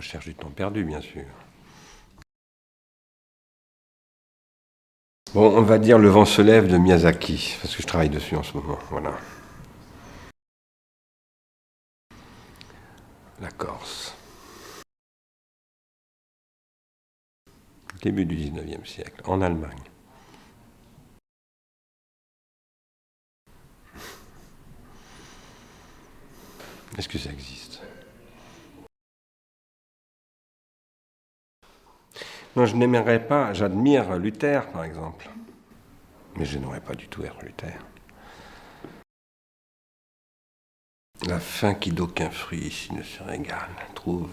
recherche du temps perdu, bien sûr. Bon, on va dire Le vent se lève de Miyazaki, parce que je travaille dessus en ce moment, voilà. La Corse. Début du 19e siècle, en Allemagne. Est-ce que ça existe? Non, je n'aimerais pas, j'admire Luther, par exemple. Mais je n'aurais pas du tout être Luther. La faim qui d'aucun fruit ici ne se régale, trouve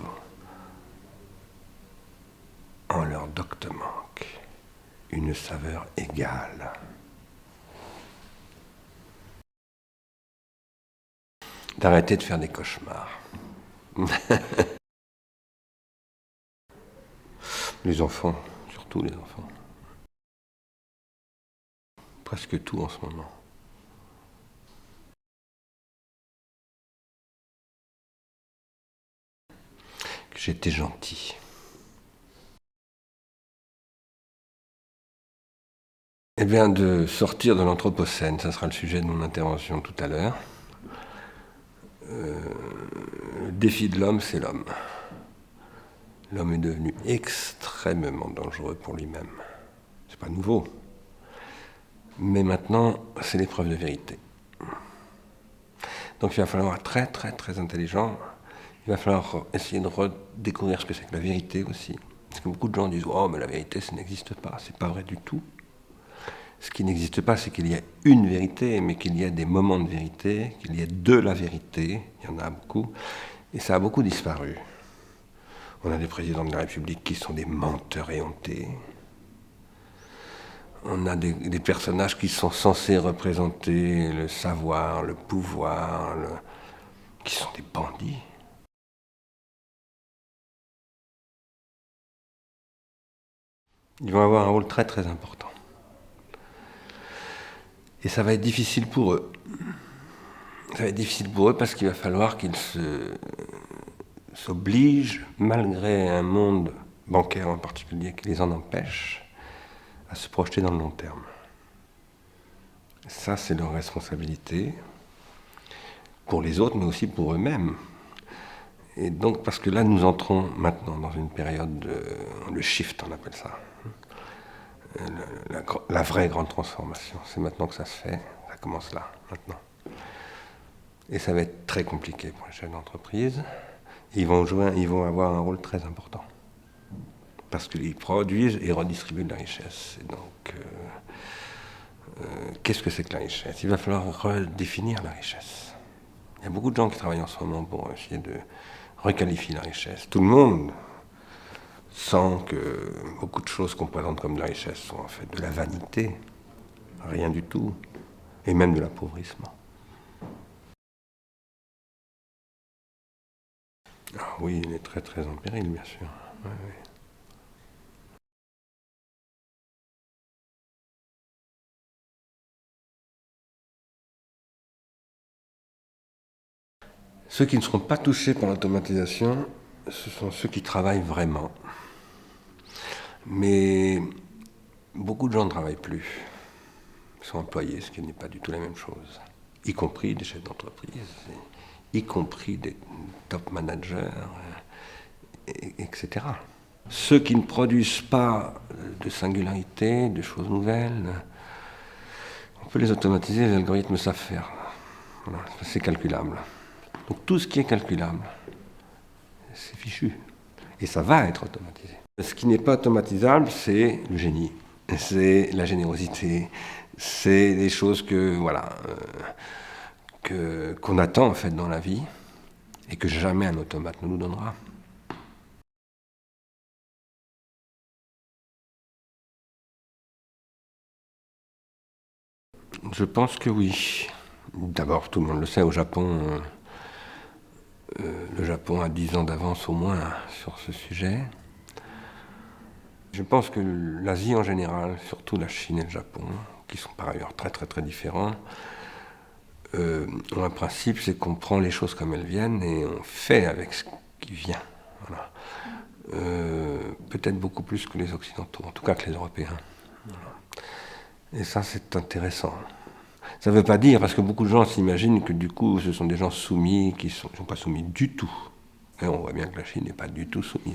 en leur docte manque une saveur égale. D'arrêter de faire des cauchemars. Les enfants, surtout les enfants. Presque tout en ce moment. Que j'étais gentil. Eh bien, de sortir de l'anthropocène, ça sera le sujet de mon intervention tout à l'heure. Le défi de l'homme, c'est l'homme. L'homme est devenu extrêmement dangereux pour lui-même. C'est pas nouveau. Mais maintenant, c'est l'épreuve de vérité. Donc il va falloir être très très très intelligent. Il va falloir essayer de redécouvrir ce que c'est que la vérité aussi. Parce que beaucoup de gens disent « Oh, mais la vérité, ça n'existe pas. » C'est pas vrai du tout. Ce qui n'existe pas, c'est qu'il y a une vérité, mais qu'il y a des moments de vérité, qu'il y a de la vérité. Il y en a beaucoup. Et ça a beaucoup disparu. On a des présidents de la République qui sont des menteurs éhontés. On a des personnages qui sont censés représenter le savoir, le pouvoir, qui sont des bandits. Ils vont avoir un rôle très très important. Et ça va être difficile pour eux. Ça va être difficile pour eux parce qu'il va falloir qu'ils s'obligent, malgré un monde bancaire en particulier qui les en empêche, à se projeter dans le long terme. Ça, c'est leur responsabilité, pour les autres, mais aussi pour eux-mêmes. Et donc, parce que là, nous entrons maintenant dans une période, le shift, on appelle ça. La vraie grande transformation. C'est maintenant que ça se fait, ça commence là, maintenant. Et ça va être très compliqué pour les chefs d'entreprise. Ils vont avoir un rôle très important. Parce qu'ils produisent et redistribuent de la richesse. Et donc, qu'est-ce que c'est que la richesse? Il va falloir redéfinir la richesse. Il y a beaucoup de gens qui travaillent en ce moment pour essayer de requalifier la richesse. Tout le monde sent que beaucoup de choses qu'on présente comme de la richesse sont en fait de la vanité, rien du tout, et même de l'appauvrissement. Ah oui, il est très très en péril, bien sûr. Oui, oui. Ceux qui ne seront pas touchés par l'automatisation, ce sont ceux qui travaillent vraiment. Mais beaucoup de gens ne travaillent plus. Ils sont employés, ce qui n'est pas du tout la même chose. Y compris des chefs d'entreprise, y compris des top managers, etc. Ceux qui ne produisent pas de singularité, de choses nouvelles, on peut les automatiser, les algorithmes savent faire. Voilà, c'est calculable. Donc tout ce qui est calculable, c'est fichu. Et ça va être automatisé. Ce qui n'est pas automatisable, c'est le génie, c'est la générosité, c'est des choses que, voilà, qu'on attend en fait dans la vie et que jamais un automate ne nous donnera. Je pense que oui. D'abord, tout le monde le sait, au Japon, le Japon a 10 ans d'avance au moins sur ce sujet. Je pense que l'Asie en général, surtout la Chine et le Japon, qui sont par ailleurs très très très différents, ont un principe, c'est qu'on prend les choses comme elles viennent et on fait avec ce qui vient. Voilà. Peut-être beaucoup plus que les Occidentaux, en tout cas que les Européens. Voilà. Et ça, c'est intéressant. Ça ne veut pas dire, parce que beaucoup de gens s'imaginent que du coup, ce sont des gens soumis qui ne sont pas soumis du tout. Et on voit bien que la Chine n'est pas du tout soumise.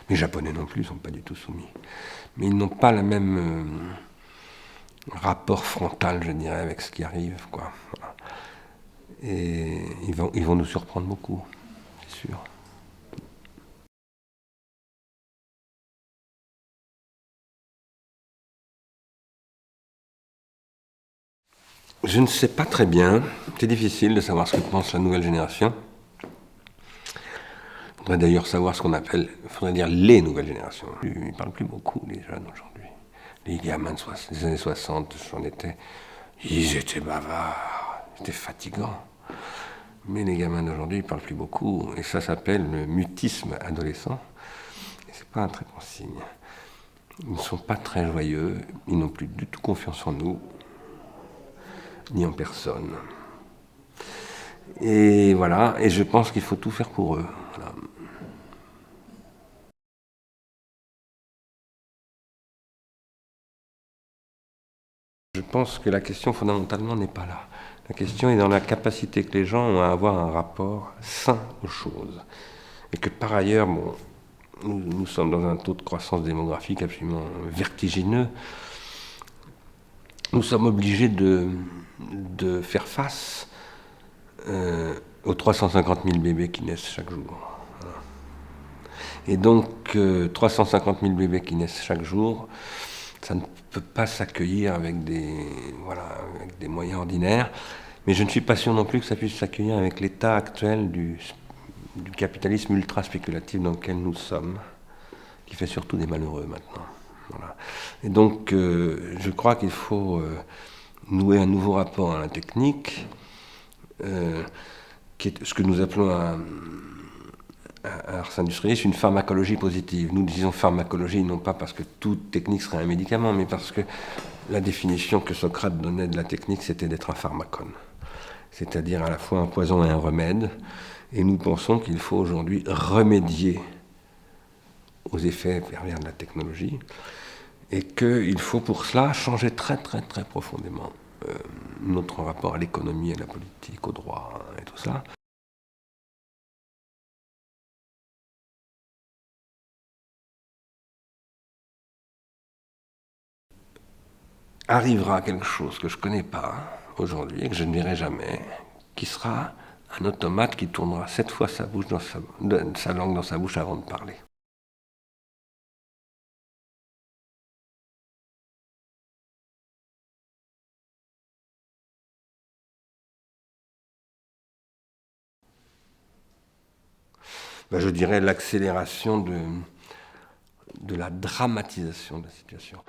Les Japonais non plus ne sont pas du tout soumis. Mais ils n'ont pas le même rapport frontal, je dirais, avec ce qui arrive, quoi. Voilà. Et ils vont nous surprendre beaucoup, c'est sûr. Je ne sais pas très bien. C'est difficile de savoir ce que pense la nouvelle génération. Il faudrait d'ailleurs savoir ce qu'on appelle, il faudrait dire les nouvelles générations. Ils ne parlent plus beaucoup, les jeunes aujourd'hui. Les gamins des années 60, ils étaient bavards, c'était fatigant. Mais les gamins d'aujourd'hui, ils ne parlent plus beaucoup. Et ça s'appelle le mutisme adolescent. Et c'est pas un très bon signe. Ils ne sont pas très joyeux, ils n'ont plus du tout confiance en nous, ni en personne. Et voilà, et je pense qu'il faut tout faire pour eux. Voilà. Je pense que la question fondamentalement n'est pas là. La question est dans la capacité que les gens ont à avoir un rapport sain aux choses. Et que par ailleurs, bon, nous sommes dans un taux de croissance démographique absolument vertigineux. Nous sommes obligés de faire face aux 350 000 bébés qui naissent chaque jour. Voilà. Et donc, 350 000 bébés qui naissent chaque jour, ça ne peut pas s'accueillir avec avec des moyens ordinaires. Mais je ne suis pas sûr non plus que ça puisse s'accueillir avec l'état actuel du capitalisme ultra spéculatif dans lequel nous sommes, qui fait surtout des malheureux maintenant. Voilà. Et donc, je crois qu'il faut nouer un nouveau rapport à la technique, qui est ce que nous appelons à Ars Industrialis une pharmacologie positive. Nous disons pharmacologie non pas parce que toute technique serait un médicament, mais parce que la définition que Socrate donnait de la technique, c'était d'être un pharmacone, c'est-à-dire à la fois un poison et un remède. Et nous pensons qu'il faut aujourd'hui remédier aux effets pervers de la technologie, et qu'il faut pour cela changer très très très profondément notre rapport à l'économie, à la politique, au droit et tout ça. Arrivera quelque chose que je ne connais pas aujourd'hui et que je ne verrai jamais, qui sera un automate qui tournera 7 fois sa langue dans sa bouche avant de parler. Ben, je dirais l'accélération de la dramatisation de la situation.